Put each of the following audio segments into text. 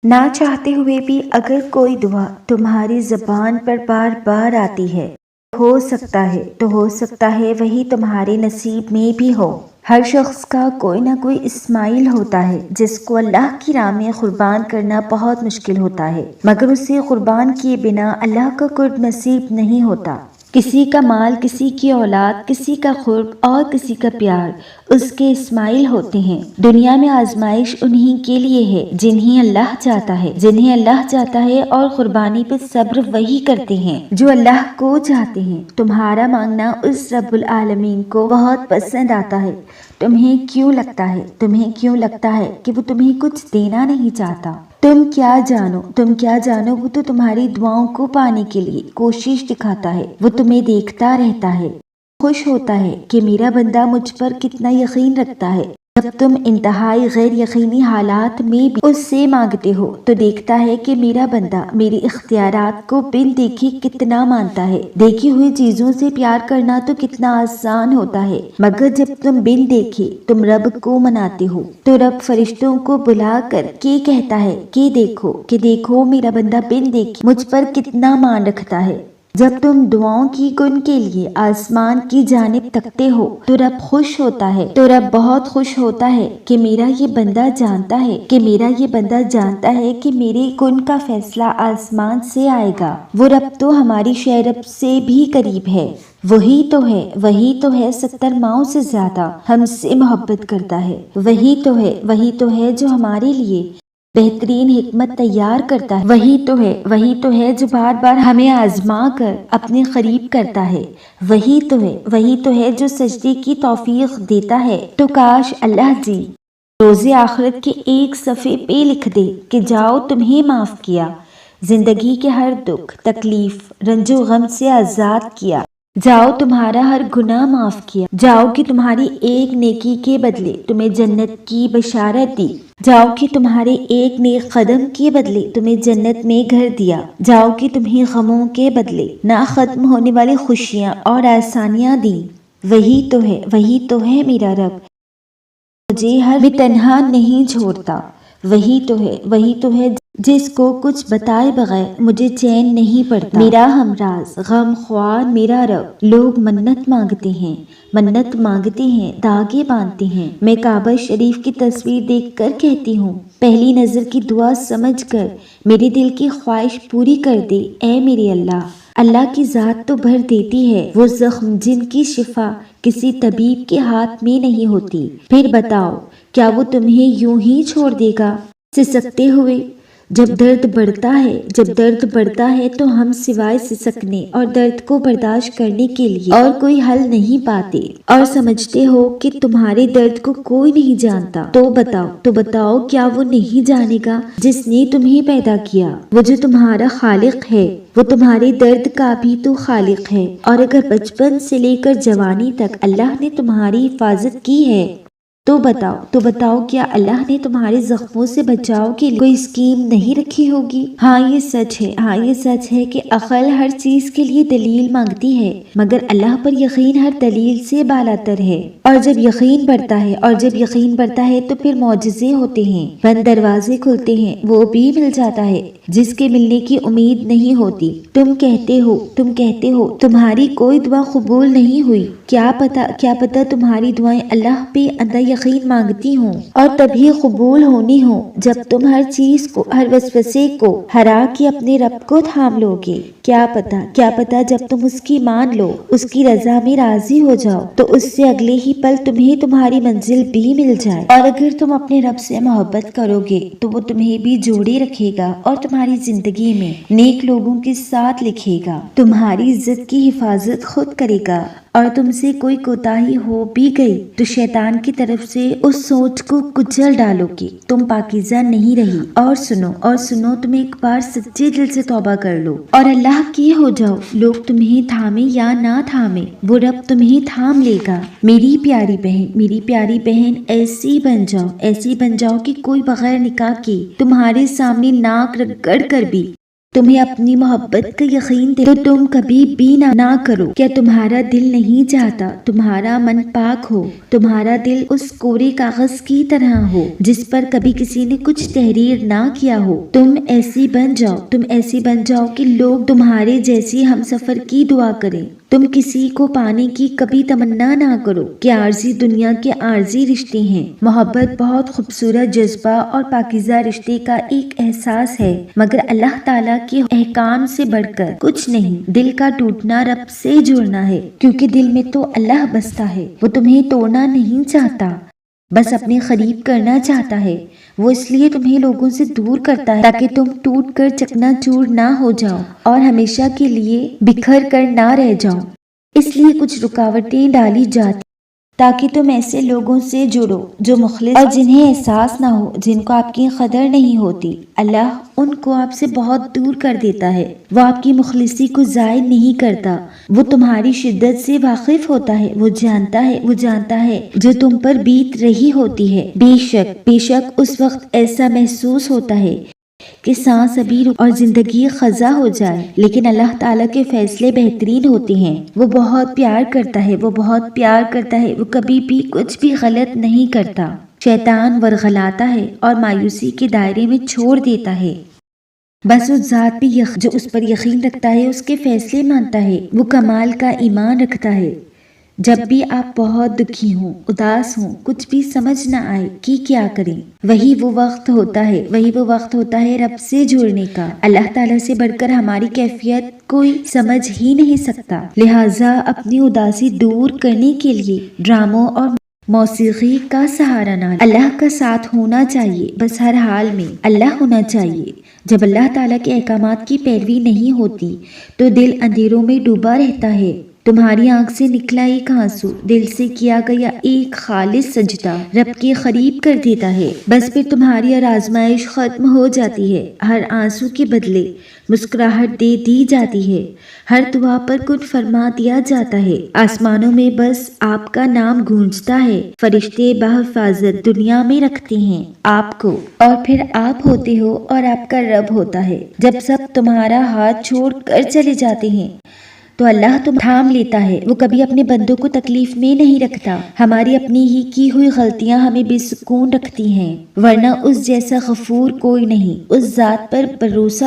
نہ چاہتے ہوئے بھی اگر کوئی دعا تمہاری زبان پر بار بار آتی ہے ہو سکتا ہے وہی تمہارے نصیب میں بھی ہو۔ ہر شخص کا کوئی نہ کوئی اسماعیل ہوتا ہے جس کو اللہ کی راہ میں قربان کرنا بہت مشکل ہوتا ہے، مگر اسے قربان کیے بنا اللہ کا قرب نصیب نہیں ہوتا۔ کسی کا مال، کسی کی اولاد، کسی کا قرب اور کسی کا پیار اس کے اسماعیل ہوتے ہیں۔ دنیا میں آزمائش انہی کے لیے ہے جنہیں اللہ چاہتا ہے اور قربانی پر صبر وہی کرتے ہیں جو اللہ کو چاہتے ہیں۔ تمہارا مانگنا اس رب العالمین کو بہت پسند آتا ہے۔ تمہیں کیوں لگتا ہے کہ وہ تمہیں کچھ دینا نہیں چاہتا؟ تم کیا جانو وہ تو تمہاری دعاؤں کو پانے کے لیے کوشش دکھاتا ہے، وہ تمہیں دیکھتا رہتا ہے، خوش ہوتا ہے کہ میرا بندہ مجھ پر کتنا یقین رکھتا ہے۔ جب تم انتہائی غیر یقینی حالات میں بھی اس سے مانگتے ہو تو دیکھتا ہے کہ میرا بندہ میری اختیارات کو بن دیکھے کتنا مانتا ہے۔ دیکھی ہوئی چیزوں سے پیار کرنا تو کتنا آسان ہوتا ہے، مگر جب تم بن دیکھے تم رب کو مناتے ہو تو رب فرشتوں کو بلا کر کے کہتا ہے کہ دیکھو میرا بندہ بن دیکھے مجھ پر کتنا مان رکھتا ہے۔ جب تم دعاؤں کی گن کے لیے آسمان کی جانب تکتے ہو تو رب بہت خوش ہوتا ہے کہ میرا یہ بندہ جانتا ہے کہ میرے گن کا فیصلہ آسمان سے آئے گا۔ وہ رب تو ہماری شہ رب سے بھی قریب ہے، وہی تو ہے 70 ماؤں سے زیادہ ہم سے محبت کرتا ہے، وہی تو ہے جو ہمارے لیے بہترین حکمت تیار کرتا ہے، وہی تو ہے جو بار بار ہمیں آزما کر اپنے قریب کرتا ہے، وہی تو ہے جو سجدے کی توفیق دیتا ہے۔ تو کاش اللہ جی روز آخرت کے ایک صفحے پہ لکھ دے کہ جاؤ تمہیں معاف کیا، زندگی کے ہر دکھ، تکلیف، رنج و غم سے آزاد کیا، جاؤ تمہارا ہر گناہ معاف کیا، جاؤ کہ تمہاری ایک نیکی کے بدلے تمہیں جنت کی بشارت دی، جاؤ کہ تمہارے ایک نیک قدم کے بدلے تمہیں جنت میں گھر دیا، جاؤ کہ تمہیں غموں کے بدلے نہ ختم ہونے والی خوشیاں اور آسانیاں دی۔ وہی تو ہے میرا رب مجھے ہر میں تنہا نہیں چھوڑتا، وہی تو ہے جس کو کچھ بتائے بغیر مجھے چین نہیں پڑتا، میرا ہمراز غم خوار میرا رب۔ لوگ منت مانگتے ہیں، داغے باندھتے ہیں، میں کعبہ شریف کی تصویر دیکھ کر کہتی ہوں پہلی نظر کی دعا سمجھ کر میرے دل کی خواہش پوری کر دے اے میرے اللہ۔ اللہ کی ذات تو بھر دیتی ہے وہ زخم جن کی شفا کسی طبیب کے ہاتھ میں نہیں ہوتی، پھر بتاؤ کیا وہ تمہیں یوں ہی چھوڑ دے گا سسکتے ہوئے؟ جب درد بڑھتا ہے تو ہم سوائے سسکنے اور درد کو برداشت کرنے کے لیے اور کوئی حل نہیں پاتے، اور سمجھتے ہو کہ تمہارے درد کو کوئی نہیں جانتا۔ تو بتاؤ کیا وہ نہیں جانے گا جس نے تمہیں پیدا کیا، وہ جو تمہارا خالق ہے، وہ تمہارے درد کا بھی تو خالق ہے، اور اگر بچپن سے لے کر جوانی تک اللہ نے تمہاری حفاظت کی ہے تو بتاؤ کیا اللہ نے تمہارے زخموں سے بچاؤ کے لیے کوئی اسکیم نہیں رکھی ہوگی؟ ہاں یہ سچ ہے کہ عقل ہر چیز کے لیے دلیل مانگتی ہے، مگر اللہ پر یقین ہر دلیل سے بالاتر ہے، اور جب یقین بڑھتا ہے تو پھر معجزے ہوتے ہیں، بند دروازے کھلتے ہیں، وہ بھی مل جاتا ہے جس کے ملنے کی امید نہیں ہوتی۔ تم کہتے ہو تمہاری کوئی دعا قبول نہیں ہوئی، کیا پتا تمہاری دعائیں اللہ پہ اندھا یقین مانگتی ہوں اور تبھی قبول ہونی ہوں جب تم ہر چیز کو، ہر وسوسے کو ہرا کے اپنے رب کو تھام لو گے۔ کیا پتا جب تم اس کی مان لو، اس کی رضا میں راضی ہو جاؤ تو اس سے اگلے ہی پل تمہیں تمہاری منزل بھی مل جائے، اور اگر تم اپنے رب سے محبت کرو گے تو وہ تمہیں بھی جوڑے رکھے گا اور تمہاری زندگی میں نیک لوگوں کے ساتھ لکھے گا، تمہاری عزت کی حفاظت خود کرے گا، اور تم سے کوئی کوتاہی ہو بھی گئی تو شیطان کی طرف سے اس سوچ کو کچل ڈالو گے تم پاکیزہ نہیں رہی۔ اور سنو تم ایک بار سچے دل سے توبہ کر لو اور اللہ کے ہو جاؤ، لوگ تمہیں تھامے یا نہ تھامے وہ رب تمہیں تھام لے گا۔ میری پیاری بہن ایسی بن جاؤ کہ کوئی بغیر نکاح کے تمہارے سامنے ناک رگڑ کر بھی تمہیں اپنی محبت کا یقین دے تو تم کبھی بھی نہ کرو۔ کیا تمہارا دل نہیں چاہتا تمہارا من پاک ہو، تمہارا دل اس کورے کاغذ کی طرح ہو جس پر کبھی کسی نے کچھ تحریر نہ کیا ہو؟ تم ایسی بن جاؤ کہ لوگ تمہارے جیسی ہم سفر کی دعا کریں۔ تم کسی کو پانے کی کبھی تمنا نہ کرو کہ عارضی دنیا کے عارضی رشتے ہیں۔ محبت بہت خوبصورت جذبہ اور پاکیزہ رشتے کا ایک احساس ہے، مگر اللہ تعالیٰ کے احکام سے بڑھ کر کچھ نہیں۔ دل کا ٹوٹنا رب سے جڑنا ہے، کیونکہ دل میں تو اللہ بستا ہے۔ وہ تمہیں توڑنا نہیں چاہتا، بس اپنے قریب کرنا چاہتا ہے۔ وہ اس لیے تمہیں لوگوں سے دور کرتا ہے تاکہ تم ٹوٹ کر چکنا چور نہ ہو جاؤ اور ہمیشہ کے لیے بکھر کر نہ رہ جاؤ۔ اس لیے کچھ رکاوٹیں ڈالی جاتی تاکہ تم ایسے لوگوں سے جڑو جو مخلص اور جنہیں احساس نہ ہو، جن کو آپ کی قدر نہیں ہوتی۔ اللہ ان کو آپ سے بہت دور کر دیتا ہے۔ وہ آپ کی مخلصی کو ضائع نہیں کرتا، وہ تمہاری شدت سے واقف ہوتا ہے، وہ جانتا ہے جو تم پر بیت رہی ہوتی ہے۔ بے شک اس وقت ایسا محسوس ہوتا ہے کہ سانس ابھی رک اور زندگی خزاں ہو جائے، لیکن اللہ تعالیٰ کے فیصلے بہترین ہوتے ہیں۔ وہ بہت پیار کرتا ہے، وہ کبھی بھی کچھ بھی غلط نہیں کرتا۔ شیطان ورغلاتا ہے اور مایوسی کے دائرے میں چھوڑ دیتا ہے۔ بس اس ذات پہ جو اس پر یقین رکھتا ہے، اس کے فیصلے مانتا ہے، وہ کمال کا ایمان رکھتا ہے۔ جب بھی آپ بہت دکھی ہوں، اداس ہوں، کچھ بھی سمجھ نہ آئے کہ کیا کریں، وہی وہ وقت ہوتا ہے رب سے جڑنے کا۔ اللہ تعالیٰ سے بڑھ کر ہماری کیفیت کوئی سمجھ ہی نہیں سکتا، لہٰذا اپنی اداسی دور کرنے کے لیے ڈراموں اور موسیقی کا سہارا نہ لیں۔ اللہ کا ساتھ ہونا چاہیے، بس ہر حال میں اللہ ہونا چاہیے۔ جب اللہ تعالیٰ کے احکامات کی پیروی نہیں ہوتی تو دل اندھیروں میں ڈوبا رہتا ہے۔ تمہاری آنکھ سے نکلا ایک آنسو دل سے کیا گیا ایک خالص سجدہ رب کے قریب کر دیتا ہے۔ بس پھر تمہاری ہر آزمائش ختم ہو جاتی ہے، ہر آنسو کے بدلے مسکراہٹ دے دی جاتی ہے، ہر دعا پر کن فرما دیا جاتا ہے۔ آسمانوں میں بس آپ کا نام گونجتا ہے، فرشتے بحفاظت دنیا میں رکھتے ہیں آپ کو، اور پھر آپ ہوتے ہو اور آپ کا رب ہوتا ہے۔ جب سب تمہارا ہاتھ چھوڑ کر چلے جاتے ہیں تو اللہ تمہیں تھام لیتا ہے۔ وہ کبھی اپنے بندوں کو تکلیف میں نہیں رکھتا۔ ہماری اپنی ہی کی ہوئی غلطیاں ہمیں بے سکون رکھتی ہیں، ورنہ اس جیسا غفور کوئی نہیں۔ اس ذات پر بھروسہ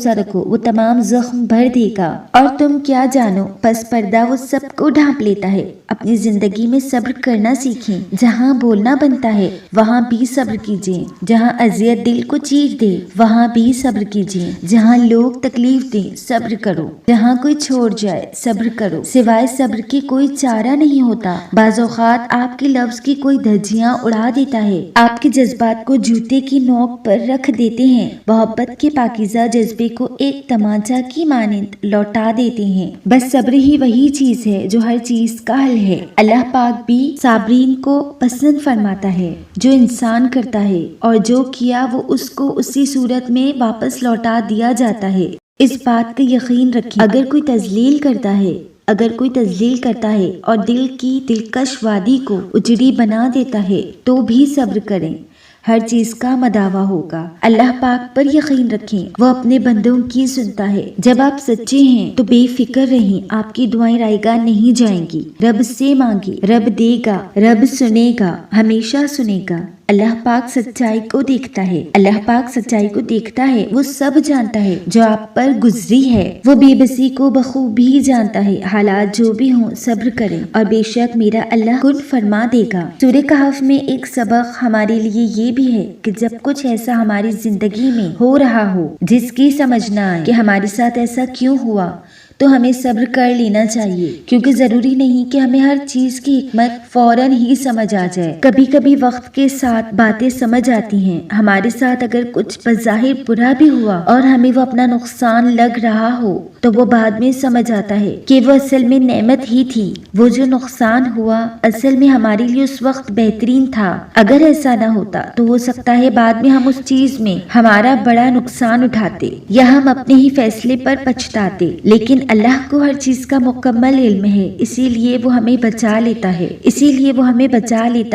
رکھو، وہ تمام زخم بھر دے گا اور تم کیا جانو، پس پردہ وہ سب کو ڈھانپ لیتا ہے۔ اپنی زندگی میں صبر کرنا سیکھیں۔ جہاں بولنا بنتا ہے وہاں بھی صبر کیجیے، جہاں اذیت دل کو چیر دے وہاں بھی صبر کیجیے، جہاں لوگ تکلیف دیں صبر کرو، جہاں کوئی چھوڑ جائے صبر کرو۔ سوائے صبر کے کوئی چارہ نہیں ہوتا۔ بعض اوقات آپ کے لفظ کی کوئی دھجیاں اڑا دیتا ہے، آپ کے جذبات کو جوتے کی نوک پر رکھ دیتے ہیں، محبت کے پاکیزہ جذبے کو ایک تمانچہ کی مانند لوٹا دیتے ہیں۔ بس صبر ہی وہی چیز ہے جو ہر چیز کا حل ہے۔ اللہ پاک بھی صابرین کو پسند فرماتا ہے۔ جو انسان کرتا ہے اور جو کیا وہ اس کو اسی صورت میں واپس لوٹا دیا جاتا ہے۔ اس بات کا یقین رکھیں، اگر کوئی تذلیل کرتا ہے اور دل کی دلکش وادی کو اجڑی بنا دیتا ہے تو بھی صبر کریں، ہر چیز کا مداوا ہوگا۔ اللہ پاک پر یقین رکھیں، وہ اپنے بندوں کی سنتا ہے۔ جب آپ سچے ہیں تو بے فکر رہیں، آپ کی دعائیں رائے گاہ نہیں جائیں گی۔ رب سے مانگے، رب دے گا، رب سنے گا، ہمیشہ سنے گا۔ اللہ پاک سچائی کو دیکھتا ہے، وہ سب جانتا ہے جو آپ پر گزری ہے، وہ بے بسی کو بخوبی جانتا ہے۔ حالات جو بھی ہوں صبر کریں اور بے شک میرا اللہ کن فرما دے گا۔ سورہ کہف میں ایک سبق ہمارے لیے یہ بھی ہے کہ جب کچھ ایسا ہماری زندگی میں ہو رہا ہو جس کی سمجھ نہ آئے کہ ہمارے ساتھ ایسا کیوں ہوا، تو ہمیں صبر کر لینا چاہیے، کیونکہ ضروری نہیں کہ ہمیں ہر چیز کی حکمت فوراً ہی سمجھ آ جائے۔ کبھی کبھی وقت کے ساتھ باتیں سمجھ آتی ہیں۔ ہمارے ساتھ اگر کچھ بظاہر برا بھی ہوا اور ہمیں وہ اپنا نقصان لگ رہا ہو تو وہ بعد میں سمجھ آتا ہے کہ وہ اصل میں نعمت ہی تھی، وہ جو نقصان ہوا اصل میں ہمارے لیے اس وقت بہترین تھا۔ اگر ایسا نہ ہوتا تو ہو سکتا ہے بعد میں ہم اس چیز میں ہمارا بڑا نقصان اٹھاتے یا ہم اپنے ہی فیصلے پر پچھتاتے، لیکن اللہ کو ہر چیز کا مکمل علم ہے، اسی لیے وہ ہمیں بچا لیتا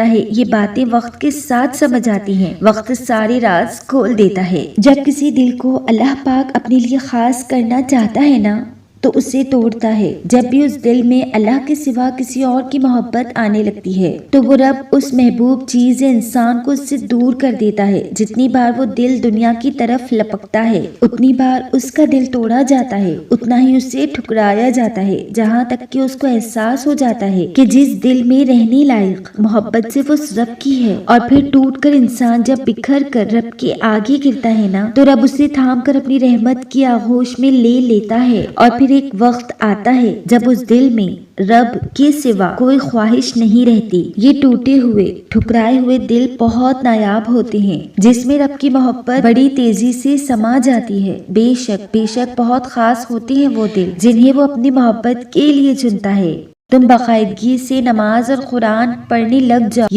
ہے، یہ باتیں وقت کے ساتھ سمجھ آتی ہیں، وقت سارے راز کھول دیتا ہے۔ جب کسی دل کو اللہ پاک اپنے لیے خاص کرنا چاہتا ہے نا تو اسے توڑتا ہے۔ جب بھی اس دل میں اللہ کے سوا کسی اور کی محبت آنے لگتی ہے تو وہ رب اس محبوب چیز انسان کو اس سے دور کر دیتا ہے۔ جتنی بار وہ دل دنیا کی طرف لپکتا ہے اتنی بار اس کا دل توڑا جاتا ہے، اتنا ہی اسے ٹھکرایا جاتا ہے، جہاں تک کہ اس کو احساس ہو جاتا ہے کہ جس دل میں رہنے لائق محبت صرف اس رب کی ہے، اور پھر ٹوٹ کر انسان جب بکھر کر رب کے آگے گرتا ہے نا تو رب اسے تھام کر اپنی رحمت کی آغوش میں لے لیتا ہے، اور پھر ایک وقت آتا ہے جب اس دل میں رب کے سوا کوئی خواہش نہیں رہتی۔ یہ ٹوٹے ہوئے ٹھکرائے ہوئے دل بہت نایاب ہوتے ہیں، جس میں رب کی محبت بڑی تیزی سے سما جاتی ہے۔ بے شک بہت خاص ہوتے ہیں وہ دل جنہیں وہ اپنی محبت کے لیے چنتا ہے۔ تم باقاعدگی سے نماز اور قرآن پڑھنے لگ جاؤ،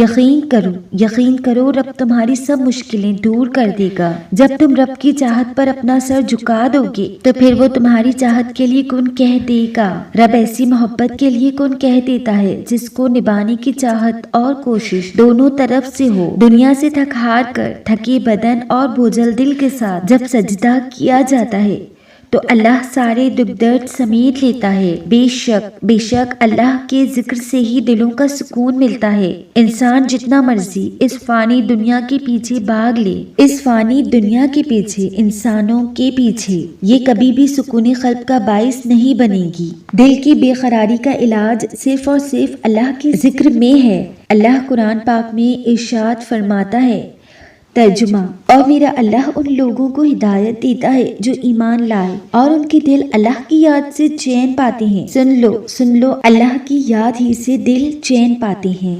یقین کرو رب تمہاری سب مشکلیں دور کر دے گا۔ جب تم رب کی چاہت پر اپنا سر جھکا دو گے تو پھر وہ تمہاری چاہت کے لیے کن کہہ دے گا۔ رب ایسی محبت کے لیے کن کہہ دیتا ہے جس کو نبھانے کی چاہت اور کوشش دونوں طرف سے ہو۔ دنیا سے تھک ہار کر تھکے بدن اور بوجھل دل کے ساتھ جب سجدہ کیا جاتا ہے تو اللہ سارے دکھ درد سمیٹ لیتا ہے۔ بے شک اللہ کے ذکر سے ہی دلوں کا سکون ملتا ہے۔ انسان جتنا مرضی اس فانی دنیا کے پیچھے بھاگ لے، اس فانی دنیا کے پیچھے، انسانوں کے پیچھے، یہ کبھی بھی سکون قلب کا باعث نہیں بنے گی۔ دل کی بے قراری کا علاج صرف اور صرف اللہ کے ذکر میں ہے۔ اللہ قرآن پاک میں ارشاد فرماتا ہے، ترجمہ، اور میرا اللہ ان لوگوں کو ہدایت دیتا ہے جو ایمان لائے اور ان کے دل اللہ کی یاد سے چین پاتے ہیں۔ سن لو اللہ کی یاد ہی سے دل چین پاتے ہیں۔